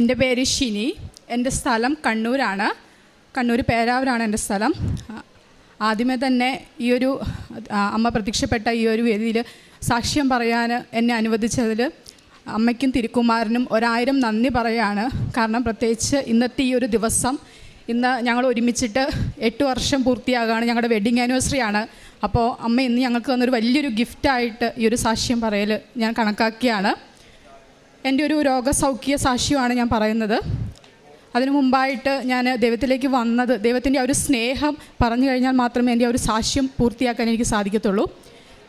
എൻ്റെ പേര് ഷിനി. എൻ്റെ സ്ഥലം കണ്ണൂരാണ്. കണ്ണൂർ പേരാവൂരാണ് എൻ്റെ സ്ഥലം. ആദ്യമേ തന്നെ ഈ ഒരു അമ്മ പ്രത്യക്ഷപ്പെട്ട ഈ ഒരു വേദിയിൽ സാക്ഷ്യം പറയാൻ എന്നെ അനുവദിച്ചതിൽ അമ്മയ്ക്കും തിരുക്കുമാരനും 1000 നന്ദി പറയുകയാണ്. കാരണം പ്രത്യേകിച്ച് ഇന്നത്തെ ഈ ഒരു ദിവസം, ഇന്ന് ഞങ്ങൾ ഒരുമിച്ചിട്ട് 8 വർഷം പൂർത്തിയാകുകയാണ്. ഞങ്ങളുടെ വെഡ്ഡിങ് ആനിവേഴ്സറി ആണ്. അപ്പോൾ അമ്മ ഇന്ന് ഞങ്ങൾക്ക് തന്നൊരു വലിയൊരു ഗിഫ്റ്റായിട്ട് ഈ ഒരു സാക്ഷ്യം പറയൽ ഞാൻ കണക്കാക്കിയാണ്. എൻ്റെ ഒരു രോഗസൗഖ്യ സാക്ഷ്യമാണ് ഞാൻ പറയുന്നത്. അതിനു മുമ്പായിട്ട് ഞാൻ ദൈവത്തിലേക്ക് വന്നത്, ദൈവത്തിൻ്റെ ആ ഒരു സ്നേഹം പറഞ്ഞു കഴിഞ്ഞാൽ മാത്രമേ എൻ്റെ ആ ഒരു സാക്ഷ്യം പൂർത്തിയാക്കാൻ എനിക്ക് സാധിക്കത്തുള്ളൂ.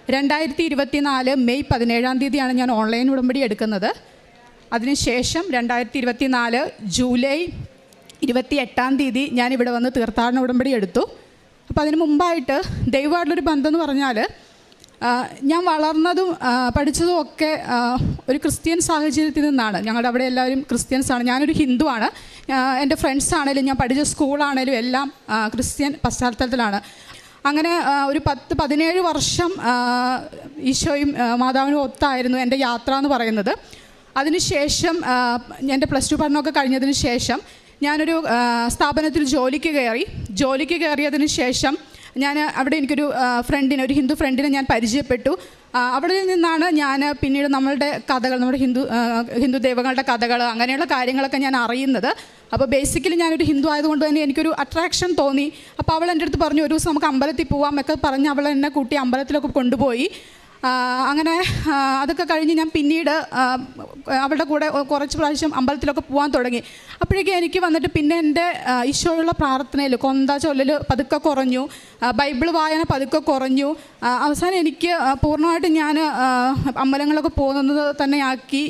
2024 മെയ് 17-ാം തീയതിയാണ് ഞാൻ ഓൺലൈൻ ഉടമ്പടി എടുക്കുന്നത്. അതിനുശേഷം 2024 ജൂലൈ 28-ാം തീയതി ഞാനിവിടെ വന്ന് തീർത്ഥാടന ഉടമ്പടി എടുത്തു. അപ്പോൾ അതിന് മുമ്പായിട്ട് ദൈവമായിട്ടുള്ളൊരു ബന്ധം എന്ന് പറഞ്ഞാൽ, ഞാൻ വളർന്നതും പഠിച്ചതും ഒക്കെ ഒരു ക്രിസ്ത്യൻ സാഹചര്യത്തിൽ നിന്നാണ്. ഞങ്ങളുടെ അവിടെ എല്ലാവരും ക്രിസ്ത്യൻസാണ്. ഞാനൊരു ഹിന്ദുവാണ്. എൻ്റെ ഫ്രണ്ട്സ് ആണെങ്കിലും ഞാൻ പഠിച്ച സ്കൂളാണെങ്കിലും എല്ലാം ക്രിസ്ത്യൻ പശ്ചാത്തലത്തിലാണ്. അങ്ങനെ ഒരു 10-17 വർഷം ഈശോയും മാതാവിനും ഒത്തായിരുന്നു എൻ്റെ യാത്ര എന്ന് പറയുന്നത്. അതിനുശേഷം എൻ്റെ +2 പഠനമൊക്കെ കഴിഞ്ഞതിന് ശേഷം ഞാനൊരു സ്ഥാപനത്തിൽ ജോലിക്ക് കയറിയതിന് ശേഷം ഞാൻ അവിടെ എനിക്കൊരു ഫ്രണ്ടിനെ, ഒരു ഹിന്ദു ഫ്രണ്ടിനെ ഞാൻ പരിചയപ്പെട്ടു. അവിടെ നിന്നാണ് ഞാൻ പിന്നീട് നമ്മളുടെ കഥകൾ, നമ്മുടെ ഹിന്ദു ദൈവങ്ങളുടെ കഥകൾ, അങ്ങനെയുള്ള കാര്യങ്ങളൊക്കെ ഞാൻ അറിയുന്നത്. അപ്പോൾ ബേസിക്കലി ഞാനൊരു ഹിന്ദു ആയതുകൊണ്ട് തന്നെ എനിക്കൊരു അട്രാക്ഷൻ തോന്നി. അപ്പോൾ അവൾ എൻ്റെ അടുത്ത് പറഞ്ഞു, ഒരു ദിവസം നമുക്ക് അമ്പലത്തിൽ പോവാം ഒക്കെ പറഞ്ഞ് അവൾ എന്നെ കൂട്ടി അമ്പലത്തിലൊക്കെ കൊണ്ടുപോയി. അങ്ങനെ അതൊക്കെ കഴിഞ്ഞ് ഞാൻ പിന്നീട് അവളുടെ കൂടെ കുറച്ച് പ്രാവശ്യം അമ്പലത്തിലൊക്കെ പോകാൻ തുടങ്ങി. അപ്പോഴേക്കും എനിക്ക് വന്നിട്ട് പിന്നെ എൻ്റെ ഈശോയുള്ള പ്രാർത്ഥനയിൽ കൊന്ത ചൊല്ലൽ പതുക്കെ കുറഞ്ഞു, ബൈബിൾ വായന പതുക്കെ കുറഞ്ഞു. അവസാനം എനിക്ക് പൂർണ്ണമായിട്ട് ഞാൻ അമ്പലങ്ങളൊക്കെ പോകുന്നത് തന്നെ ആക്കി.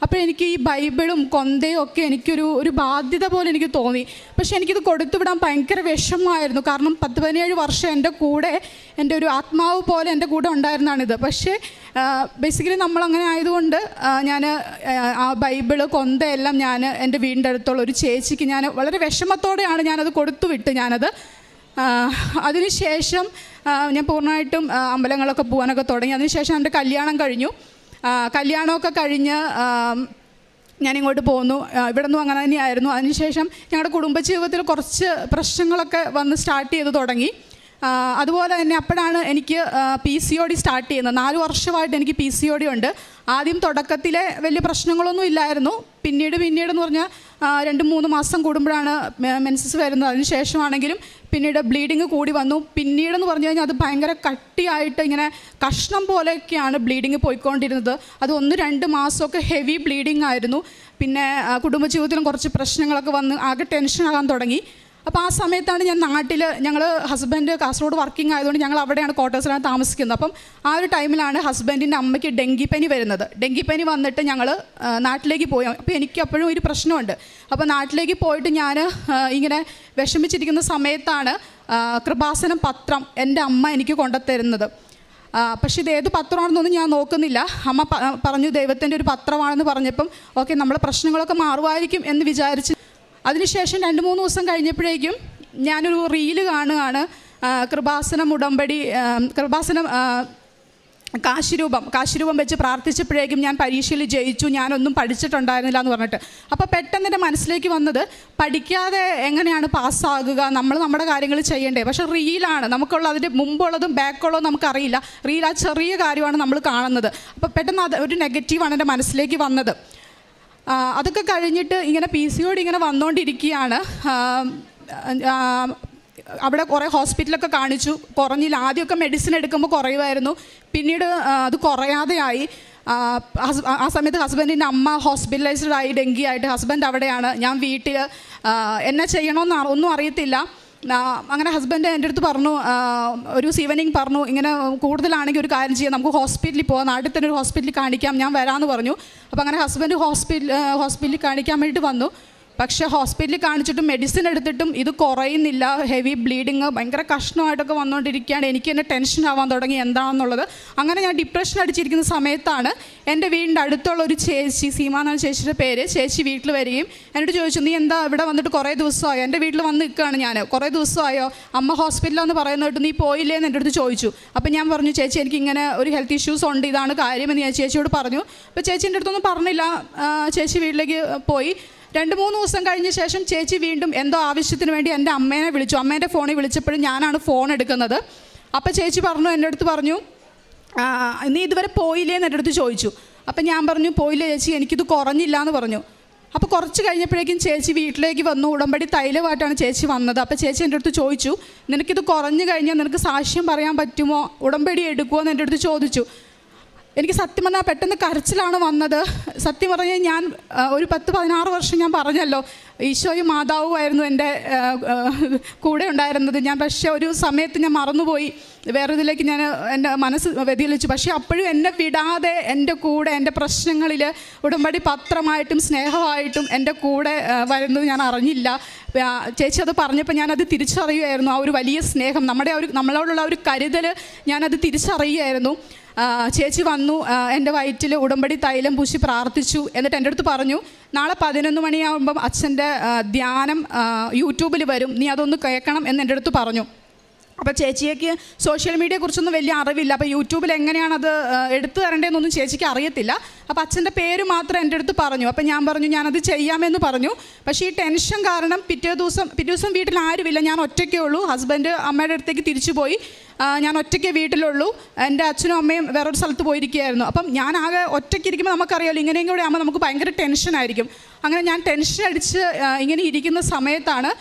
അപ്പോൾ എനിക്ക് ഈ ബൈബിളും കൊന്തയും ഒക്കെ എനിക്കൊരു ബാധ്യത പോലെ എനിക്ക് തോന്നി. പക്ഷേ എനിക്കിത് കൊടുത്തുവിടാൻ ഭയങ്കര വിഷമമായിരുന്നു. കാരണം 10-17 വർഷം എൻ്റെ കൂടെ, എൻ്റെ ഒരു ആത്മാവ് പോലെ എൻ്റെ കൂടെ ഉണ്ടായിരുന്നാണിത്. പക്ഷേ ബേസിക്കലി നമ്മളങ്ങനെ ആയതുകൊണ്ട് ഞാൻ ആ ബൈബിള് കൊന്തയെല്ലാം ഞാൻ എൻ്റെ വീടിൻ്റെ അടുത്തുള്ള ഒരു ചേച്ചിക്ക് ഞാൻ വളരെ വിഷമത്തോടെയാണ് ഞാനത് കൊടുത്തുവിട്ട് ഞാനത്. അതിനുശേഷം ഞാൻ പൂർണ്ണമായിട്ടും അമ്പലങ്ങളൊക്കെ പോകാനൊക്കെ തുടങ്ങി. അതിനുശേഷം എൻ്റെ കല്യാണം കഴിഞ്ഞു. കല്യാണമൊക്കെ കഴിഞ്ഞ് ഞാനിങ്ങോട്ട് പോന്നു. ഇവിടെ നിന്നും അങ്ങനെ തന്നെയായിരുന്നു. അതിനുശേഷം ഞങ്ങളുടെ കുടുംബജീവിതത്തിൽ കുറച്ച് പ്രശ്നങ്ങളൊക്കെ വന്ന് സ്റ്റാർട്ട് ചെയ്ത് തുടങ്ങി. അതുപോലെ തന്നെ അപ്പോഴാണ് എനിക്ക് PCOD സ്റ്റാർട്ട് ചെയ്യുന്നത്. 4 വർഷമായിട്ട് എനിക്ക് PCOD ഉണ്ട്. ആദ്യം തുടക്കത്തിലെ വലിയ പ്രശ്നങ്ങളൊന്നും ഇല്ലായിരുന്നു. പിന്നീട് എന്ന് പറഞ്ഞാൽ 2-3 മാസം കൂടുമ്പോഴാണ് മെൻസസ് വരുന്നത്. അതിനുശേഷമാണെങ്കിലും പിന്നീട് ബ്ലീഡിങ് കൂടി വന്നു. പിന്നീടെന്ന് പറഞ്ഞു കഴിഞ്ഞാൽ അത് ഭയങ്കര കട്ടിയായിട്ട് ഇങ്ങനെ കഷ്ണം പോലെയൊക്കെയാണ് ബ്ലീഡിങ് പോയിക്കൊണ്ടിരുന്നത്. അത് 1-2 മാസമൊക്കെ ഹെവി ബ്ലീഡിങ് ആയിരുന്നു. പിന്നെ കുടുംബജീവിതത്തിലും കുറച്ച് പ്രശ്നങ്ങളൊക്കെ വന്ന് ആകെ ടെൻഷനാകാൻ തുടങ്ങി. അപ്പോൾ ആ സമയത്താണ് ഞാൻ ഞങ്ങൾ ഹസ്ബൻഡ് കാസർഗോഡ് വർക്കിംഗ് ആയതുകൊണ്ട് ഞങ്ങൾ അവിടെയാണ് ക്വാർട്ടേഴ്സിലാണ് താമസിക്കുന്നത്. അപ്പം ആ ഒരു ടൈമിലാണ് ഹസ്ബൻഡിൻ്റെ അമ്മയ്ക്ക് ഡെങ്കിപ്പനി വരുന്നത്. ഡെങ്കിപ്പനി വന്നിട്ട് ഞങ്ങൾ നാട്ടിലേക്ക് പോയി. അപ്പോൾ എനിക്ക് അപ്പോഴും ഒരു പ്രശ്നമുണ്ട്. അപ്പോൾ നാട്ടിലേക്ക് പോയിട്ട് ഞാൻ ഇങ്ങനെ വിഷമിച്ചിരിക്കുന്ന സമയത്താണ് കൃപാസനം പത്രം എൻ്റെ അമ്മ എനിക്ക് കൊണ്ടുത്തരുന്നത്. പക്ഷേ ഇത് ഏത് പത്രമാണെന്നൊന്നും ഞാൻ നോക്കുന്നില്ല. അമ്മ പറഞ്ഞു ദൈവത്തിൻ്റെ ഒരു പത്രമാണെന്ന് പറഞ്ഞപ്പം ഓക്കെ, നമ്മളെ പ്രശ്നങ്ങളൊക്കെ മാറുമായിരിക്കും എന്ന് വിചാരിച്ച്. അതിനുശേഷം 2-3 ദിവസം കഴിഞ്ഞപ്പോഴേക്കും ഞാനൊരു റീല് കാണുകയാണ്. കൃപാസനം ഉടമ്പടി, കൃപാസനം കാശിരൂപം വെച്ച് പ്രാർത്ഥിച്ചപ്പോഴേക്കും ഞാൻ പരീക്ഷയിൽ ജയിച്ചു, ഞാനൊന്നും പഠിച്ചിട്ടുണ്ടായിരുന്നില്ല എന്ന് പറഞ്ഞിട്ട്. അപ്പോൾ പെട്ടെന്ന് എൻ്റെ മനസ്സിലേക്ക് വന്നത്, പഠിക്കാതെ എങ്ങനെയാണ് പാസ്സാകുക, നമ്മൾ നമ്മുടെ കാര്യങ്ങൾ ചെയ്യണ്ടേ. പക്ഷേ റീലാണ് നമുക്കുള്ള, അതിൻ്റെ മുമ്പുള്ളതും ബാക്കുള്ളതും നമുക്കറിയില്ല. റീൽ ആ ചെറിയ കാര്യമാണ് നമ്മൾ കാണുന്നത്. അപ്പോൾ പെട്ടെന്ന് അത് ഒരു നെഗറ്റീവാണ് എൻ്റെ മനസ്സിലേക്ക് വന്നത്. അതൊക്കെ കഴിഞ്ഞിട്ട് ഇങ്ങനെ PCOD ഇങ്ങനെ വന്നുകൊണ്ടിരിക്കുകയാണ്. അവിടെ കുറേ ഹോസ്പിറ്റലൊക്കെ കാണിച്ചു, കുറഞ്ഞില്ല. ആദ്യമൊക്കെ മെഡിസിൻ എടുക്കുമ്പോൾ കുറയുമായിരുന്നു, പിന്നീട് അത് കുറയാതെയായി. ആ സമയത്ത് ഹസ്ബൻഡിൻ്റെ അമ്മ ഹോസ്പിറ്റലൈസ്ഡ് ആയി, ഡെങ്കി ആയിട്ട്. ഹസ്ബൻഡ് അവിടെയാണ്, ഞാൻ വീട്ടിൽ. എന്നെ ചെയ്യണമെന്ന് ഒന്നും അറിയത്തില്ല. അങ്ങനെ ഹസ്ബൻഡ് എൻ്റെ അടുത്ത് പറഞ്ഞു, ഒരു ഈവനിങ് പറഞ്ഞു, ഇങ്ങനെ കൂടുതലാണെങ്കിൽ ഒരു കാര്യം ചെയ്യാം, നമുക്ക് ഹോസ്പിറ്റലിൽ പോകാം, നാട്ടിൽ തന്നെ ഒരു ഹോസ്പിറ്റലിൽ കാണിക്കാം, ഞാൻ വരാമെന്ന് പറഞ്ഞു. അപ്പോൾ അങ്ങനെ ഹസ്ബൻഡ് ഹോസ്പിറ്റലിൽ കാണിക്കാൻ വേണ്ടിയിട്ട് വന്നു. പക്ഷേ ഹോസ്പിറ്റലിൽ കാണിച്ചിട്ടും മെഡിസിൻ എടുത്തിട്ടും ഇത് കുറയുന്നില്ല. ഹെവി ബ്ലീഡിങ് ഭയങ്കര കഷ്ണമായിട്ടൊക്കെ വന്നുകൊണ്ടിരിക്കുകയാണ്. എനിക്ക് തന്നെ ടെൻഷൻ ആവാൻ തുടങ്ങി എന്താണെന്നുള്ളത്. അങ്ങനെ ഞാൻ ഡിപ്രഷൻ അടിച്ചിരിക്കുന്ന സമയത്താണ് എൻ്റെ വീടിൻ്റെ അടുത്തുള്ള ഒരു ചേച്ചി, സീമ എന്നാണ് ചേച്ചിയുടെ പേര്, ചേച്ചി വീട്ടിൽ വരികയും എന്നോട് ചോദിച്ചു, നീ എന്താ ഇവിടെ വന്നിട്ട് കുറേ ദിവസമായോ? എൻ്റെ വീട്ടിൽ വന്ന് നിൽക്കുകയാണ് ഞാൻ, കുറേ ദിവസമായോ, അമ്മ ഹോസ്പിറ്റലിലെന്ന് പറയുന്നത് നീ പോയില്ലേന്ന് എൻ്റെ അടുത്ത് ചോദിച്ചു. അപ്പോൾ ഞാൻ പറഞ്ഞു, ചേച്ചി എനിക്ക് ഇങ്ങനെ ഒരു ഹെൽത്ത് ഇഷ്യൂസ് ഉണ്ട്, ഇതാണ് കാര്യമെന്ന് ഞാൻ ചേച്ചിയോട് പറഞ്ഞു. അപ്പോൾ ചേച്ചി എൻ്റെ അടുത്തൊന്നും പറഞ്ഞില്ല. ചേച്ചി വീട്ടിലേക്ക് പോയി. 2-3 ദിവസം കഴിഞ്ഞ ശേഷം ചേച്ചി വീണ്ടും എന്തോ ആവശ്യത്തിന് വേണ്ടി എൻ്റെ അമ്മേനെ വിളിച്ചു. അമ്മേൻ്റെ ഫോണിൽ വിളിച്ചപ്പോഴും ഞാനാണ് ഫോൺ എടുക്കുന്നത്. അപ്പോൾ ചേച്ചി പറഞ്ഞു, എൻ്റെ അടുത്ത് പറഞ്ഞു, നീ ഇതുവരെ പോയില്ലേ എന്ന് എൻ്റെ അടുത്ത് ചോദിച്ചു. അപ്പം ഞാൻ പറഞ്ഞു, പോയില്ല ചേച്ചി, എനിക്കിത് കുറഞ്ഞില്ല എന്ന് പറഞ്ഞു. അപ്പോൾ കുറച്ച് കഴിഞ്ഞപ്പോഴേക്കും ചേച്ചി വീട്ടിലേക്ക് വന്നു. ഉടമ്പടി തൈലമായിട്ടാണ് ചേച്ചി വന്നത്. അപ്പോൾ ചേച്ചി എൻ്റെ അടുത്ത് ചോദിച്ചു, നിനക്കിത് കുറഞ്ഞു കഴിഞ്ഞാൽ നിനക്ക് സാക്ഷ്യം പറയാൻ പറ്റുമോ, ഉടമ്പടി എടുക്കുമോ എന്ന് എൻ്റെ അടുത്ത് ചോദിച്ചു. എനിക്ക് സത്യം പറഞ്ഞാൽ പെട്ടെന്ന് കരച്ചിലാണ് വന്നത്. സത്യം പറഞ്ഞാൽ ഞാൻ ഒരു 10-16 വർഷം ഞാൻ പറഞ്ഞല്ലോ ഈശോയും മാതാവുമായിരുന്നു എൻ്റെ കൂടെ ഉണ്ടായിരുന്നത്. ഞാൻ പക്ഷേ ഒരു സമയത്ത് ഞാൻ മറന്നുപോയി, വേറെ ഇതിലേക്ക് ഞാൻ എൻ്റെ മനസ്സ് വ്യതിചലിച്ചു. പക്ഷേ അപ്പോഴും എന്നെ വിടാതെ എൻ്റെ കൂടെ എൻ്റെ പ്രശ്നങ്ങളിൽ ഉടമ്പടി പത്രമായിട്ടും സ്നേഹമായിട്ടും എൻ്റെ കൂടെ വരുന്നത് ഞാൻ അറിഞ്ഞില്ല. ചേച്ചി അത് പറഞ്ഞപ്പോൾ ഞാനത് തിരിച്ചറിയുമായിരുന്നു. ആ ഒരു വലിയ സ്നേഹം, നമ്മളോടുള്ള ഒരു കരുതൽ ഞാനത് തിരിച്ചറിയുമായിരുന്നു. ചേച്ചി വന്നു, എൻ്റെ വയറ്റിൽ ഉടമ്പടി തൈലം പൂശി പ്രാർത്ഥിച്ചു. എന്നിട്ട് എൻ്റെ അടുത്ത് പറഞ്ഞു, നാളെ 11 മണിയാകുമ്പം അച്ഛൻ്റെ ധ്യാനം യൂട്യൂബിൽ വരും, നീ അതൊന്ന് കേൾക്കണം എന്ന് എൻ്റെ അടുത്ത് പറഞ്ഞു. അപ്പോൾ ചേച്ചിക്ക് സോഷ്യൽ മീഡിയയെ കുറിച്ചൊന്നും വലിയ അറിവില്ല. അപ്പോൾ യൂട്യൂബിൽ എങ്ങനെയാണത് എടുത്തു തരേണ്ടതെന്നൊന്നും ചേച്ചിക്ക് അറിയത്തില്ല. അപ്പോൾ അച്ഛൻ്റെ പേര് മാത്രം എൻ്റെ അടുത്ത് പറഞ്ഞു. അപ്പോൾ ഞാൻ പറഞ്ഞു, ഞാനത് ചെയ്യാമെന്ന് പറഞ്ഞു. പക്ഷേ ഈ ടെൻഷൻ കാരണം പിറ്റേ ദിവസം വീട്ടിൽ ആരുമില്ല, ഞാൻ ഒറ്റയ്ക്കേ ഉള്ളൂ. ഹസ്ബൻഡ് അമ്മയുടെ അടുത്തേക്ക് തിരിച്ചു പോയി. ഞാൻ ഒറ്റയ്ക്കേ വീട്ടിലുള്ളൂ. എൻ്റെ അച്ഛനും അമ്മയും വേറൊരു സ്ഥലത്ത് പോയിരിക്കുകയായിരുന്നു. അപ്പം ഞാൻ ആകെ ഒറ്റയ്ക്കിരിക്കുമ്പോൾ നമുക്കറിയാമല്ലോ, ഇങ്ങനെയും കൂടെ ആകുമ്പോൾ നമുക്ക് ഭയങ്കര ടെൻഷനായിരിക്കും. അങ്ങനെ ഞാൻ ടെൻഷൻ അടിച്ച് ഇങ്ങനെ ഇരിക്കുന്ന സമയത്താണ്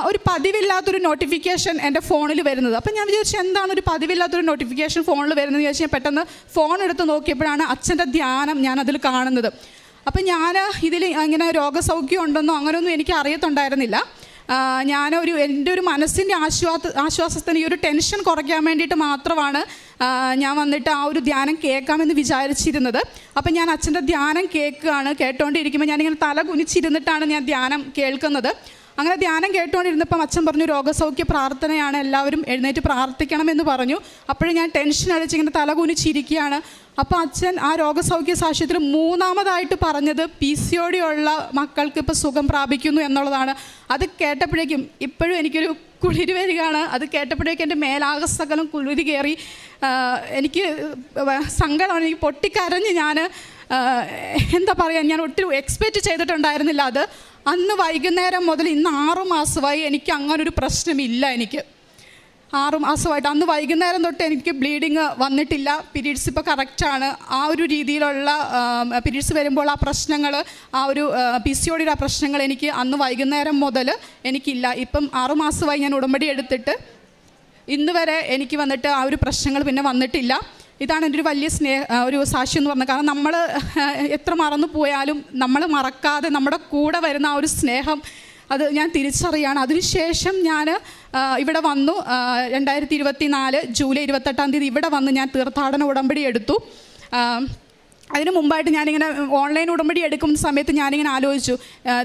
ഒരു പതിവില്ലാത്തൊരു നോട്ടിഫിക്കേഷൻ എൻ്റെ ഫോണിൽ വരുന്നത്. അപ്പം ഞാൻ വിചാരിച്ചു, എന്താണ് ഒരു പതിവില്ലാത്തൊരു നോട്ടിഫിക്കേഷൻ ഫോണിൽ വരുന്നത് വിചാരിച്ച് ഞാൻ പെട്ടെന്ന് ഫോൺ എടുത്ത് നോക്കിയപ്പോഴാണ് അച്ഛൻ്റെ ധ്യാനം ഞാൻ അതിൽ കാണുന്നത്. അപ്പം ഞാൻ ഇതിൽ ഇങ്ങനെ രോഗസൗഖ്യം ഉണ്ടെന്നോ അങ്ങനെയൊന്നും എനിക്ക് അറിയത്തുണ്ടായിരുന്നില്ല. എൻ്റെ ഒരു മനസ്സിൻ്റെ ആശ്വാസത്തിന് ഈ ഒരു ടെൻഷൻ കുറയ്ക്കാൻ വേണ്ടിയിട്ട് മാത്രമാണ് ഞാൻ വന്നിട്ട് ആ ഒരു ധ്യാനം കേൾക്കാമെന്ന് വിചാരിച്ചിരുന്നത്. അപ്പം ഞാൻ അച്ഛൻ്റെ ധ്യാനം കേട്ടുകൊണ്ടിരിക്കുമ്പോൾ ഞാനിങ്ങനെ തല കുനിച്ചിരുന്നിട്ടാണ് ഞാൻ ധ്യാനം കേൾക്കുന്നത്. അങ്ങനെ ധ്യാനം കേട്ടുകൊണ്ടിരുന്നപ്പം അച്ഛൻ പറഞ്ഞു, രോഗസൗഖ്യ പ്രാർത്ഥനയാണ്, എല്ലാവരും എഴുന്നേറ്റ് പ്രാർത്ഥിക്കണമെന്ന് പറഞ്ഞു. അപ്പോഴും ഞാൻ ടെൻഷൻ അടിച്ച് ഇങ്ങനെ തല കുനിച്ചിരിക്കുകയാണ്. അപ്പോൾ അച്ഛൻ ആ രോഗസൗഖ്യ സാക്ഷ്യത്തിൽ 3-ാമതായിട്ട് പറഞ്ഞത് PCOD ഉള്ള മക്കൾക്ക് ഇപ്പോൾ സുഖം പ്രാപിക്കുന്നു എന്നുള്ളതാണ്. അത് കേട്ടപ്പോഴേക്കും ഇപ്പോഴും എനിക്കൊരു കുളിര് വരികയാണ്. അത് കേട്ടപ്പോഴേക്കും എൻ്റെ മേലാകസകലം കുളിര് കയറി. എനിക്ക് സങ്കടമാണ്, എനിക്ക് പൊട്ടിക്കരഞ്ഞ് ഞാൻ എന്താ പറയുക, ഞാൻ ഒട്ടും എക്സ്പെക്റ്റ് ചെയ്തിട്ടുണ്ടായിരുന്നില്ല അത്. അന്ന് വൈകുന്നേരം മുതൽ ഇന്ന് 6 മാസമായി എനിക്ക് അങ്ങനൊരു പ്രശ്നമില്ല. എനിക്ക് 6 മാസമായിട്ട് അന്ന് വൈകുന്നേരം തൊട്ട് എനിക്ക് ബ്ലീഡിങ് വന്നിട്ടില്ല. പീരീഡ്സ് ഇപ്പോൾ കറക്റ്റാണ്. ആ ഒരു രീതിയിലുള്ള പീരീഡ്സ് വരുമ്പോൾ ആ പ്രശ്നങ്ങൾ, ആ ഒരു PCOD ആ പ്രശ്നങ്ങൾ എനിക്ക് അന്ന് വൈകുന്നേരം മുതൽ എനിക്കില്ല. ഇപ്പം 6 മാസമായി ഞാൻ ഉടമ്പടി എടുത്തിട്ട് ഇന്ന് വരെ എനിക്ക് വന്നിട്ട് ആ ഒരു പ്രശ്നങ്ങൾ പിന്നെ വന്നിട്ടില്ല. ഇതാണ് എൻ്റെ ഒരു വലിയ ഒരു സാക്ഷ്യം എന്ന് പറഞ്ഞത്. കാരണം നമ്മൾ എത്ര മറന്നു പോയാലും നമ്മൾ മറക്കാതെ നമ്മുടെ കൂടെ വരുന്ന ആ ഒരു സ്നേഹം അത് ഞാൻ തിരിച്ചറിയാണ്. അതിനുശേഷം ഞാൻ ഇവിടെ വന്നു. 2024 ജൂലൈ 28-ാം തീയതി ഇവിടെ വന്ന് ഞാൻ തീർത്ഥാടന ഉടമ്പടി എടുത്തു. അതിന് മുമ്പായിട്ട് ഞാനിങ്ങനെ ഓൺലൈൻ ഉടമ്പടി എടുക്കുന്ന സമയത്ത് ഞാനിങ്ങനെ ആലോചിച്ചു,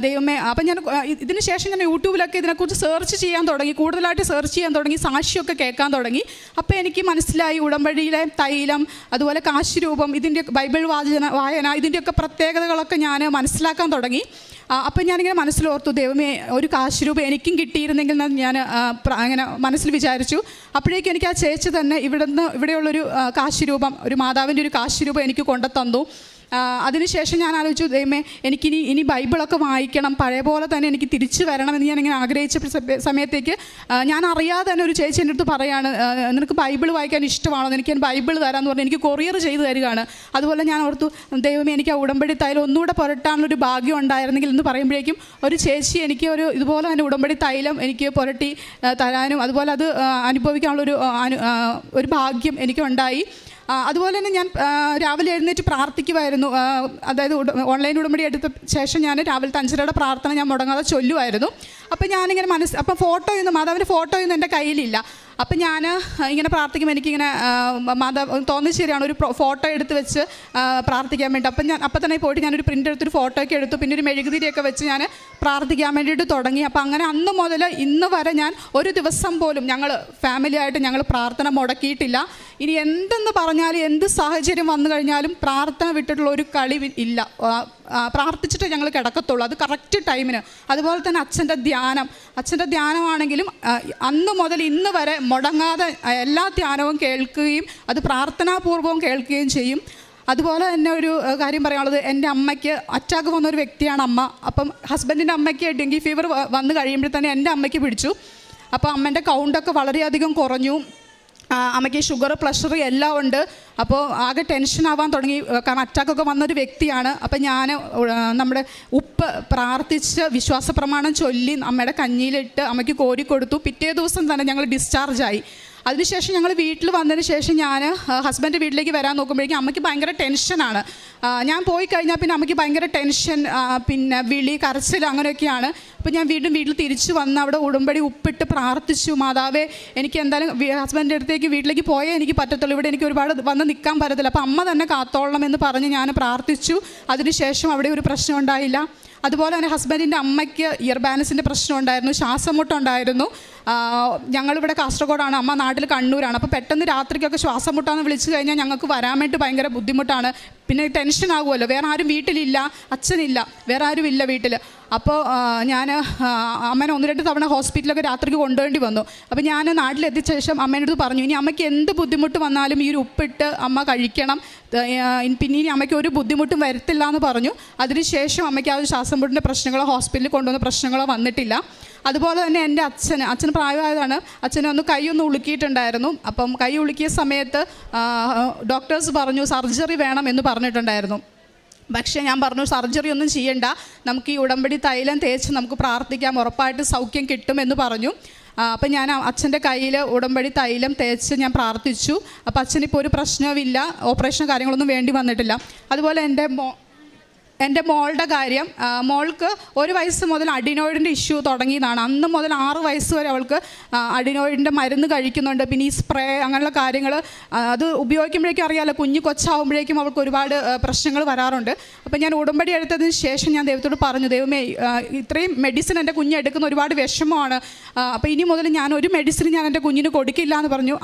ദൈവമേ. അപ്പം ഞാൻ ഇതിന് ശേഷം ഞാൻ യൂട്യൂബിലൊക്കെ ഇതിനെക്കുറിച്ച് സെർച്ച് ചെയ്യാൻ തുടങ്ങി, കൂടുതലായിട്ട് സെർച്ച് ചെയ്യാൻ തുടങ്ങി, സാക്ഷിയൊക്കെ കേൾക്കാൻ തുടങ്ങി. അപ്പോൾ എനിക്ക് മനസ്സിലായി ഉടമ്പടിയിലെ തൈലം, അതുപോലെ കാശിരൂപം, ഇതിൻ്റെ ബൈബിൾ വായന, ഇതിൻ്റെയൊക്കെ പ്രത്യേകതകളൊക്കെ ഞാൻ മനസ്സിലാക്കാൻ തുടങ്ങി. അപ്പം ഞാനിങ്ങനെ മനസ്സിലോർത്തു, ദൈവമേ, ഒരു കാശിരൂപം എനിക്കും കിട്ടിയിരുന്നെങ്കിൽ ഞാൻ അങ്ങനെ മനസ്സിൽ വിചാരിച്ചു. അപ്പോഴേക്കും എനിക്ക് ആ ചേച്ചി തന്നെ ഇവിടെയുള്ളൊരു കാശിരൂപം, ഒരു മാതാവിൻ്റെ ഒരു കാശിരൂപം എനിക്ക് കൊണ്ടുതന്നു. അതിനുശേഷം ഞാൻ ആലോചിച്ചു, ദൈവമേ, ഇനി ബൈബിളൊക്കെ വായിക്കണം, പഴയ പോലെ തന്നെ എനിക്ക് തിരിച്ചു വരണമെന്ന് ഞാനിങ്ങനെ ആഗ്രഹിച്ച സമയത്തേക്ക് ഞാൻ അറിയാതെ തന്നെ ഒരു ചേച്ചി എൻ്റെ അടുത്ത് പറയാണ്, നിനക്ക് ബൈബിൾ വായിക്കാൻ ഇഷ്ടമാണോ, എനിക്ക് ഞാൻ ബൈബിൾ തരാമെന്ന് പറഞ്ഞ് എനിക്ക് കൊറിയർ ചെയ്ത് തരികയാണ്. അതുപോലെ ഞാൻ ഓർത്തു, ദൈവമേ, എനിക്ക് ആ ഉടമ്പടി തൈലം ഒന്നുകൂടെ പുരട്ടാനുള്ളൊരു ഭാഗ്യം ഉണ്ടായിരുന്നെങ്കിൽ എന്ന് പറയുമ്പോഴേക്കും ഒരു ചേച്ചി എനിക്ക് ഇതുപോലെ തന്നെ ഉടമ്പടി തൈലം എനിക്ക് പുരട്ടി തരാനും അതുപോലെ അത് അനുഭവിക്കാനുള്ളൊരു ഒരു ഭാഗ്യം എനിക്കുണ്ടായി. അതുപോലെ തന്നെ ഞാൻ രാവിലെ എഴുന്നേറ്റ് പ്രാർത്ഥിക്കുമായിരുന്നു. അതായത് ഓൺലൈൻ ഉടമ്പടി എടുത്ത ശേഷം ഞാൻ രാവിലത്തെ 5:30 പ്രാർത്ഥന ഞാൻ മുടങ്ങാതെ ചൊല്ലുമായിരുന്നു. അപ്പം ഞാനിങ്ങനെ അപ്പം മാതാവിൻ്റെ ഫോട്ടോയൊന്നും എൻ്റെ കയ്യിലില്ല. അപ്പം ഞാൻ ഇങ്ങനെ പ്രാർത്ഥിക്കുമ്പോൾ എനിക്കിങ്ങനെ തോന്നി, ശരിയാണ്, ഒരു ഫോട്ടോ എടുത്ത് വെച്ച് പ്രാർത്ഥിക്കാൻ വേണ്ടി. അപ്പം തന്നെ പോയിട്ട് ഞാനൊരു പ്രിൻ്റ് എടുത്തൊരു ഫോട്ടോയൊക്കെ എടുത്തു. പിന്നെ ഒരു മെഴുകുതിരിയൊക്കെ വെച്ച് ഞാൻ പ്രാർത്ഥിക്കാൻ വേണ്ടിയിട്ട് തുടങ്ങി. അപ്പം അങ്ങനെ അന്ന് മുതൽ ഇന്ന് വരെ ഞാൻ ഒരു ദിവസം പോലും ഞങ്ങൾ ഫാമിലിയായിട്ട് ഞങ്ങൾ പ്രാർത്ഥന മുടക്കിയിട്ടില്ല. ഇനി എന്തെന്ന് പറഞ്ഞാലും എന്ത് സാഹചര്യം വന്നു കഴിഞ്ഞാലും പ്രാർത്ഥന വിട്ടിട്ടുള്ള ഒരു കളി ഇല്ല. പ്രാർത്ഥിച്ചിട്ട് ഞങ്ങൾ കിടക്കത്തുള്ളൂ, അത് കറക്റ്റ് ടൈമിന്. അതുപോലെ തന്നെ അച്ഛൻ്റെ ധ്യാനമാണെങ്കിലും അന്ന് മുതൽ ഇന്ന് വരെ മുടങ്ങാതെ എല്ലാ ധ്യാനവും കേൾക്കുകയും അത് പ്രാർത്ഥനാപൂർവ്വം കേൾക്കുകയും ചെയ്യും. അതുപോലെ തന്നെ ഒരു കാര്യം പറയാനുള്ളത്, എൻ്റെ അമ്മയ്ക്ക് അറ്റാക്ക് വന്ന ഒരു വ്യക്തിയാണ് അമ്മ. അപ്പം ഹസ്ബൻഡിൻ്റെ അമ്മയ്ക്ക് ഡെങ്കി ഫീവർ വന്നു കഴിയുമ്പോൾ തന്നെ എൻ്റെ അമ്മയ്ക്ക് പിടിച്ചു. അപ്പോൾ അമ്മേൻ്റെ കൗണ്ടൊക്കെ വളരെയധികം കുറഞ്ഞു. അമ്മയ്ക്ക് ഷുഗർ, പ്രഷർ എല്ലാം ഉണ്ട്. അപ്പോൾ ആകെ ടെൻഷൻ ആവാൻ തുടങ്ങി, കാരണം അറ്റാക്കൊക്കെ വന്നൊരു വ്യക്തിയാണ്. അപ്പം ഞാൻ നമ്മുടെ ഉപ്പ് പ്രാർത്ഥിച്ച് വിശ്വാസ പ്രമാണം ചൊല്ലി അമ്മയുടെ കഞ്ഞിയിലിട്ട് അമ്മയ്ക്ക് കോരി കൊടുത്തു. പിറ്റേ ദിവസം തന്നെ ഞങ്ങൾ ഡിസ്ചാർജായി. അതിനുശേഷം ഞങ്ങൾ വീട്ടിൽ വന്നതിന് ശേഷം ഞാൻ ഹസ്ബൻഡ് വീട്ടിലേക്ക് വരാൻ നോക്കുമ്പോഴേക്കും അമ്മയ്ക്ക് ഭയങ്കര ടെൻഷനാണ്. ഞാൻ പോയി കഴിഞ്ഞാൽ പിന്നെ അമ്മയ്ക്ക് ഭയങ്കര ടെൻഷൻ, പിന്നെ വിളി, കരച്ചിൽ, അങ്ങനെയൊക്കെയാണ്. അപ്പോൾ ഞാൻ വീട്ടിൽ തിരിച്ചു വന്ന് അവിടെ ഉടമ്പടി ഉപ്പിട്ട് പ്രാർത്ഥിച്ചു, മാതാവേ എനിക്ക് എന്തായാലും ഹസ്ബൻഡിൻ്റെ അടുത്തേക്ക് വീട്ടിലേക്ക് പോയേ എനിക്ക് പറ്റത്തുള്ളൂ, ഇവിടെ എനിക്ക് ഒരുപാട് വന്ന് നിൽക്കാൻ പറ്റത്തില്ല, അപ്പോൾ അമ്മ തന്നെ കാത്തോളണം എന്ന് പറഞ്ഞ് ഞാൻ പ്രാർത്ഥിച്ചു. അതിനുശേഷം അവിടെ ഒരു പ്രശ്നം ഉണ്ടായില്ല. അതുപോലെ തന്നെ ഹസ്ബൻഡിൻ്റെ അമ്മയ്ക്ക് ഇയർ ബാലൻസിൻ്റെ പ്രശ്നം ഉണ്ടായിരുന്നു, ശ്വാസമുട്ടുണ്ടായിരുന്നു. ഞങ്ങളിവിടെ കാസർഗോഡാണ്, അമ്മ നാട്ടിൽ കണ്ണൂരാണ്. അപ്പോൾ പെട്ടെന്ന് രാത്രിക്കൊക്കെ ശ്വാസം മുട്ടാന്ന് വിളിച്ചു കഴിഞ്ഞാൽ ഞങ്ങൾക്ക് വരാൻ വേണ്ടി ഭയങ്കര ബുദ്ധിമുട്ടാണ്. പിന്നെ ടെൻഷൻ ആകുമല്ലോ, വേറെ ആരും വീട്ടിലില്ല, അച്ഛനില്ല, വേറെ ആരും ഇല്ല വീട്ടിൽ. അപ്പോൾ ഞാൻ അമ്മേനെ 1-2 തവണ ഹോസ്പിറ്റലൊക്കെ രാത്രിക്ക് കൊണ്ടുവേണ്ടി വന്നു. അപ്പോൾ ഞാൻ നാട്ടിലെത്തിയ ശേഷം അമ്മേൻ്റെ അടുത്ത് പറഞ്ഞു, ഇനി അമ്മയ്ക്ക് എന്ത് ബുദ്ധിമുട്ട് വന്നാലും ഈ ഒരു ഉപ്പിട്ട് അമ്മ കഴിക്കണം, പിന്നെ ഇനി അമ്മയ്ക്ക് ഒരു ബുദ്ധിമുട്ടും വരത്തില്ല എന്ന് പറഞ്ഞു. അതിനുശേഷം അമ്മയ്ക്ക് ആ ഒരു ശ്വാസം മുട്ടിൻ്റെ പ്രശ്നങ്ങളോ ഹോസ്പിറ്റലിൽ കൊണ്ടുവന്ന പ്രശ്നങ്ങളോ വന്നിട്ടില്ല. അതുപോലെ തന്നെ എൻ്റെ അച്ഛന് പ്രായമായതാണ്, അച്ഛനെ കൈയൊന്ന് ഉളുക്കിയിട്ടുണ്ടായിരുന്നു. അപ്പം കൈ ഉളുക്കിയ സമയത്ത് ഡോക്ടേഴ്സ് പറഞ്ഞു സർജറി വേണം എന്ന് പറഞ്ഞിട്ടുണ്ടായിരുന്നു. പക്ഷേ ഞാൻ പറഞ്ഞു സർജറി ഒന്നും ചെയ്യണ്ട, നമുക്ക് ഈ ഉടമ്പടി തൈലം തേച്ച് നമുക്ക് പ്രാർത്ഥിക്കാം, ഉറപ്പായിട്ട് സൗഖ്യം കിട്ടുമെന്ന് പറഞ്ഞു. അപ്പം ഞാൻ അച്ഛൻ്റെ കയ്യിൽ ഉടമ്പടി തൈലം തേച്ച് ഞാൻ പ്രാർത്ഥിച്ചു. അപ്പോൾ അച്ഛനിപ്പോൾ ഒരു പ്രശ്നവുമില്ല, ഓപ്പറേഷൻ കാര്യങ്ങളൊന്നും വേണ്ടി വന്നിട്ടില്ല. അതുപോലെ എൻ്റെ മോളുടെ കാര്യം, മോൾക്ക് 1 വയസ്സ് മുതൽ അഡിനോയിഡിൻ്റെ ഇഷ്യൂ തുടങ്ങിയതാണ്. അന്ന് മുതൽ 6 വയസ്സ് വരെ അവൾക്ക് അഡിനോയിഡിൻ്റെ മരുന്ന് കഴിക്കുന്നുണ്ട്. പിന്നെ ഈ സ്പ്രേ അങ്ങനെയുള്ള കാര്യങ്ങൾ അത് ഉപയോഗിക്കുമ്പോഴേക്കും അറിയാമല്ലോ, കൊച്ചാവുമ്പോഴേക്കും അവൾക്ക് ഒരുപാട് പ്രശ്നങ്ങൾ വരാറുണ്ട്. അപ്പോൾ ഞാൻ ഉടമ്പടി എടുത്തതിന് ശേഷം ഞാൻ ദൈവത്തോട് പറഞ്ഞു, ദൈവമേ ഇത്രയും മെഡിസിൻ എൻ്റെ കുഞ്ഞ് എടുക്കുന്ന ഒരുപാട് വിഷമമാണ്, അപ്പോൾ ഇനി മുതൽ ഞാൻ ഒരു മെഡിസിൻ ഞാൻ എൻ്റെ കുഞ്ഞിന് കൊടുക്കില്ല എന്ന് പറഞ്ഞു.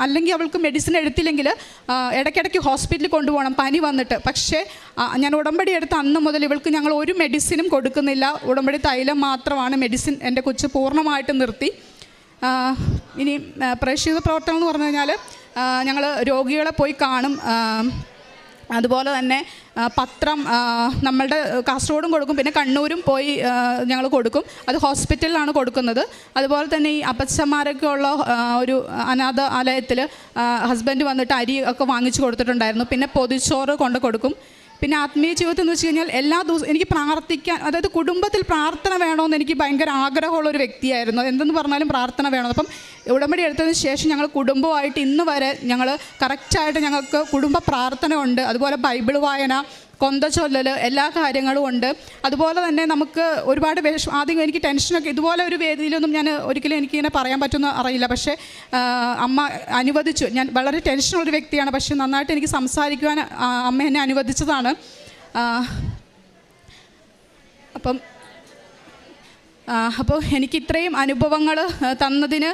അല്ലെങ്കിൽ അവൾക്ക് മെഡിസിൻ എടുത്തില്ലെങ്കിൽ ഇടയ്ക്കിടയ്ക്ക് ഹോസ്പിറ്റലിൽ കൊണ്ടുപോകണം പനി വന്നിട്ട്. പക്ഷേ ഞാൻ ഉടമ്പടി എടുത്ത അന്ന് മുതൽ ഇവൾക്ക് ഞങ്ങൾ ഒരു മെഡിസിനും കൊടുക്കുന്നില്ല, ഉടമ്പടി തൈലം മാത്രമാണ് മെഡിസിൻ. എൻ്റെ കൊച്ച് പൂർണ്ണമായിട്ട് നിർത്തി. ഇനി പ്രേക്ഷിത പ്രവർത്തനം എന്ന് പറഞ്ഞു കഴിഞ്ഞാൽ ഞങ്ങൾ രോഗികളെ പോയി കാണും. അതുപോലെ തന്നെ പത്രം നമ്മളുടെ കാസർഗോഡും കൊടുക്കും, പിന്നെ കണ്ണൂരും പോയി ഞങ്ങൾ കൊടുക്കും. അത് ഹോസ്പിറ്റലിലാണ് കൊടുക്കുന്നത്. അതുപോലെ തന്നെ ഈ അപ്പച്ചന്മാരൊക്കെ ഉള്ള ഒരു അനാഥ ആലയത്തിൽ ഹസ്ബൻഡ് വന്നിട്ട് അരി ഒക്കെ വാങ്ങിച്ചു കൊടുത്തിട്ടുണ്ടായിരുന്നു. പിന്നെ പൊതിച്ചോറ് കൊണ്ട് കൊടുക്കും. പിന്നെ ആത്മീയ ജീവിതത്തിൽ എന്ന് വെച്ച് കഴിഞ്ഞാൽ എല്ലാ ദിവസവും എനിക്ക് പ്രാർത്ഥിക്കാൻ, അതായത് കുടുംബത്തിൽ പ്രാർത്ഥന വേണമെന്ന് എനിക്ക് ഭയങ്കര ആഗ്രഹമുള്ളൊരു വ്യക്തിയായിരുന്നു. എന്തെന്ന് പറഞ്ഞാലും പ്രാർത്ഥന വേണം. അപ്പം ഉടമ്പടി എടുത്തതിന് ശേഷം ഞങ്ങൾ കുടുംബമായിട്ട് ഇന്ന് വരെ ഞങ്ങൾ കറക്റ്റായിട്ട് ഞങ്ങൾക്ക് കുടുംബ പ്രാർത്ഥന ഉണ്ട്. അതുപോലെ ബൈബിൾ വായന, കൊന്ത ചൊല്ലൽ, എല്ലാ കാര്യങ്ങളും ഉണ്ട്. അതുപോലെ തന്നെ നമുക്ക് ഒരുപാട് ആദ്യം എനിക്ക് ടെൻഷനൊക്കെ, ഇതുപോലെ ഒരു വേദിയിലൊന്നും ഞാൻ ഒരിക്കലും എനിക്കിങ്ങനെ പറയാൻ പറ്റുമെന്ന് അറിയില്ല. പക്ഷേ അമ്മ അനുവദിച്ചു. ഞാൻ വളരെ ടെൻഷനുള്ളൊരു വ്യക്തിയാണ്, പക്ഷേ നന്നായിട്ട് എനിക്ക് സംസാരിക്കുവാൻ അമ്മ എന്നെ അനുവദിച്ചതാണ്. അപ്പോൾ എനിക്ക് ഇത്രയും അനുഭവങ്ങൾ തന്നതിന്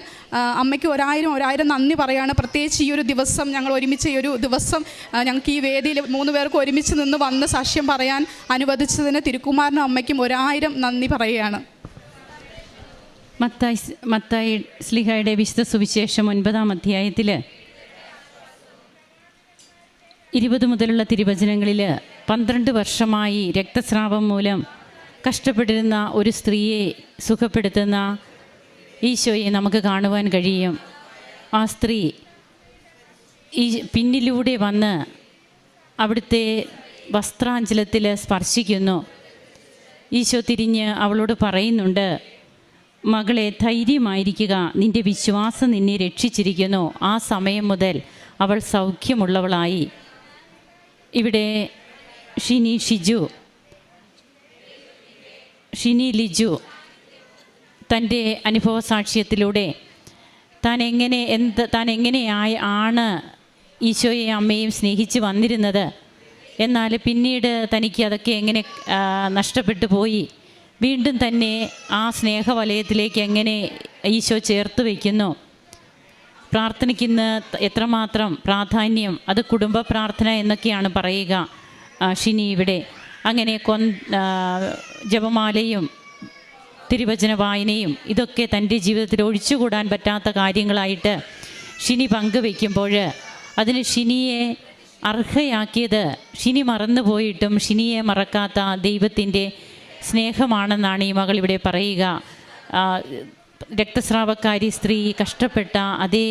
അമ്മയ്ക്ക് ഒരായിരം നന്ദി പറയുകയാണ്. പ്രത്യേകിച്ച് ഈ ഒരു ദിവസം, ഞങ്ങൾ ഒരുമിച്ച് ഈ ഒരു ദിവസം ഞങ്ങൾക്ക് ഈ വേദിയിൽ 3 പേർക്ക് ഒരുമിച്ച് നിന്ന് വന്ന് സാക്ഷ്യം പറയാൻ അനുവദിച്ചതിന് തിരുക്കുമാരനും അമ്മയ്ക്കും 1000 നന്ദി പറയുകയാണ്. മത്തായി ശ്ലീഹായുടെ വിശുദ്ധ സുവിശേഷം 9-ാം അധ്യായത്തിൽ 20 മുതലുള്ള തിരുവചനങ്ങളിൽ 12 വർഷമായി രക്തസ്രാവം മൂലം കഷ്ടപ്പെട്ടിരുന്ന ഒരു സ്ത്രീയെ സുഖപ്പെടുത്തുന്ന ഈശോയെ നമുക്ക് കാണുവാൻ കഴിയും. ആ സ്ത്രീ ഈ പിന്നിലൂടെ വന്ന് അവിടുത്തെ വസ്ത്രാഞ്ചലത്തിൽ സ്പർശിക്കുന്നു. ഈശോ തിരിഞ്ഞ് അവളോട് പറയുന്നുണ്ട്, മകളെ ധൈര്യമായിരിക്കുക, നിൻ്റെ വിശ്വാസം നിന്നെ രക്ഷിച്ചിരിക്കുന്നു. ആ സമയം മുതൽ അവൾ സൗഖ്യമുള്ളവളായി. ഇവിടെ ഷിനി ലിജു തൻ്റെ അനുഭവ സാക്ഷ്യത്തിലൂടെ താൻ എങ്ങനെയാണ് ഈശോയെയും അമ്മയും സ്നേഹിച്ച് വന്നിരുന്നത്, എന്നാൽ പിന്നീട് തനിക്ക് അതൊക്കെ എങ്ങനെ നഷ്ടപ്പെട്ടു പോയി, വീണ്ടും തന്നെ ആ സ്നേഹവലയത്തിലേക്ക് എങ്ങനെ ഈശോ ചേർത്ത് വയ്ക്കുന്നു, പ്രാർത്ഥനയ്ക്കിന്ന് എത്രമാത്രം പ്രാധാന്യം, അത് കുടുംബ പ്രാർത്ഥന എന്നൊക്കെയാണ് പറയുക ഷിനി ഇവിടെ. അങ്ങനെ ജപമാലയും തിരുവചന വായനയും ഇതൊക്കെ തൻ്റെ ജീവിതത്തിൽ ഒഴിച്ചുകൂടാൻ പറ്റാത്ത കാര്യങ്ങളായിട്ട് ഷിനി പങ്കുവയ്ക്കുമ്പോൾ അതിന് ഷിനിയെ അർഹയാക്കിയത് ഷിനി മറന്നുപോയിട്ടും ഷിനിയെ മറക്കാത്ത ദൈവത്തിൻ്റെ സ്നേഹമാണെന്നാണ് ഈ മകൾ ഇവിടെ പറയുക. രക്തസ്രാവക്കാരി സ്ത്രീ കഷ്ടപ്പെട്ട അതേ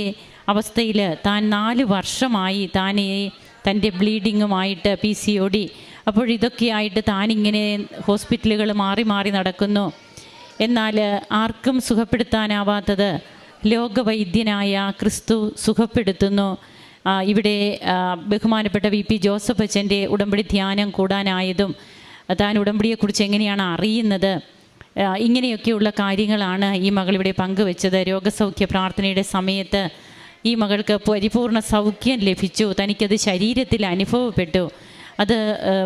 അവസ്ഥയിൽ താൻ 4 വർഷമായി തൻ്റെ ബ്ലീഡിങ്ങുമായിട്ട് PCOD, അപ്പോഴിതൊക്കെയായിട്ട് താനിങ്ങനെ ഹോസ്പിറ്റലുകൾ മാറി മാറി നടക്കുന്നു. എന്നാൽ ആർക്കും സുഖപ്പെടുത്താനാവാത്തത് ലോകവൈദ്യനായ ക്രിസ്തു സുഖപ്പെടുത്തുന്നു. ഇവിടെ ബഹുമാനപ്പെട്ട VP ജോസഫ് അച്ഛൻ്റെ ഉടമ്പടി ധ്യാനം കൂടാനായതും താൻ ഉടമ്പടിയെക്കുറിച്ച് എങ്ങനെയാണ് അറിയുന്നത്, ഇങ്ങനെയൊക്കെയുള്ള കാര്യങ്ങളാണ് ഈ മകളിവിടെ പങ്കുവെച്ചത്. രോഗസൗഖ്യ പ്രാർത്ഥനയുടെ സമയത്ത് ഈ മകൾക്ക് പരിപൂർണ സൗഖ്യം ലഭിച്ചു, തനിക്കത് ശരീരത്തിൽ അനുഭവപ്പെട്ടു. അത്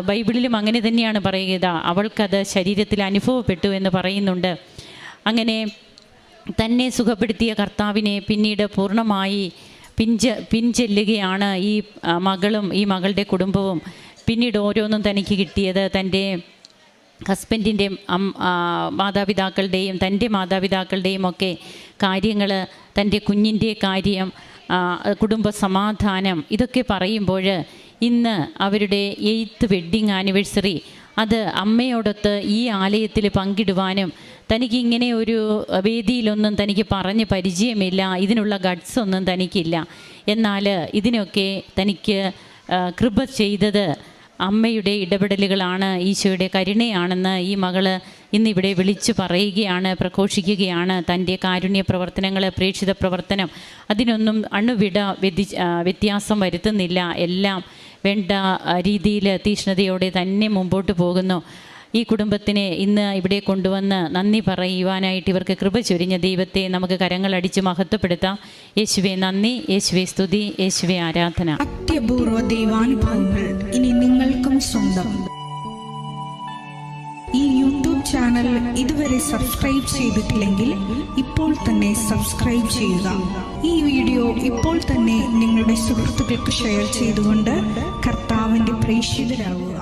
ബൈബിളിലും അങ്ങനെ തന്നെയാണ് പറയുക, അവൾക്കത് ശരീരത്തിൽ അനുഭവപ്പെട്ടു എന്ന് പറയുന്നുണ്ട്. അങ്ങനെ തന്നെ സുഖപ്പെടുത്തിയ കർത്താവിനെ പിന്നീട് പൂർണ്ണമായി പിൻചെല്ലുകയാണ് ഈ മകളും ഈ മകളുടെ കുടുംബവും. പിന്നീട് ഓരോന്നും തനിക്ക് കിട്ടിയത് തൻ്റെ ഹസ്ബൻഡിൻ്റെ മാതാപിതാക്കളുടെയും തൻ്റെ മാതാപിതാക്കളുടെയും ഒക്കെ കാര്യങ്ങൾ, തൻ്റെ കുഞ്ഞിൻ്റെ കാര്യം, കുടുംബ സമാധാനം, ഇതൊക്കെ പറയുമ്പോൾ ഇന്ന് അവരുടെ 8th വെഡ്ഡിങ് ആനിവേഴ്സറി അത് അമ്മയോടൊത്ത് ഈ ആലയത്തിൽ പങ്കിടുവാനും തനിക്കിങ്ങനെ ഒരു വേദിയിലൊന്നും തനിക്ക് പറഞ്ഞ് പരിചയമില്ല, ഇതിനുള്ള ഗട്ട്സ് ഒന്നും തനിക്കില്ല. എന്നാൽ ഇതിനൊക്കെ തനിക്ക് കൃപ ചെയ്തത് അമ്മയുടെ ഇടപെടലുകളാണ്, ഈശോയുടെ കരുണയാണെന്ന് ഈ മകള് ഇന്നിവിടെ വിളിച്ചു പറയുകയാണ്, പ്രഘോഷിക്കുകയാണ്. തൻ്റെ കാരുണ്യ പ്രവർത്തനങ്ങൾ, പ്രേക്ഷിത പ്രവർത്തനം, അതിനൊന്നും അണുവിട വ്യത്യാസം വരുത്തുന്നില്ല. എല്ലാം വേണ്ട രീതിയിൽ തീഷ്ണതയോടെ തന്നെ മുമ്പോട്ട് പോകുന്നു. ഈ കുടുംബത്തിനെ ഇന്ന് ഇവിടെ കൊണ്ടുവന്ന് നന്ദി പറയുവാനായിട്ട് ഇവർക്ക് കൃപ ചൊരിഞ്ഞ ദൈവത്തെ നമുക്ക് കരങ്ങളടിച്ച് മഹത്വപ്പെടുത്താം. യേശുവേ നന്ദി, യേശുവേ സ്തുതി, യേശുവേ ആരാധന. അത്യപൂർവ ദൈവാനുഭവങ്ങൾ ഇനി നിങ്ങൾക്കും സ്വന്തം. ഈ യൂട്യൂബ് ചാനൽ ഇതുവരെ സബ്സ്ക്രൈബ് ചെയ്തിട്ടില്ലെങ്കിൽ ഇപ്പോൾ തന്നെ സബ്സ്ക്രൈബ് ചെയ്യുക. ഈ വീഡിയോ ഇപ്പോൾ തന്നെ നിങ്ങളുടെ സുഹൃത്തുക്കൾക്ക് ഷെയർ ചെയ്തുകൊണ്ട് കർത്താവിൻ്റെ പ്രേക്ഷിതരാകുക.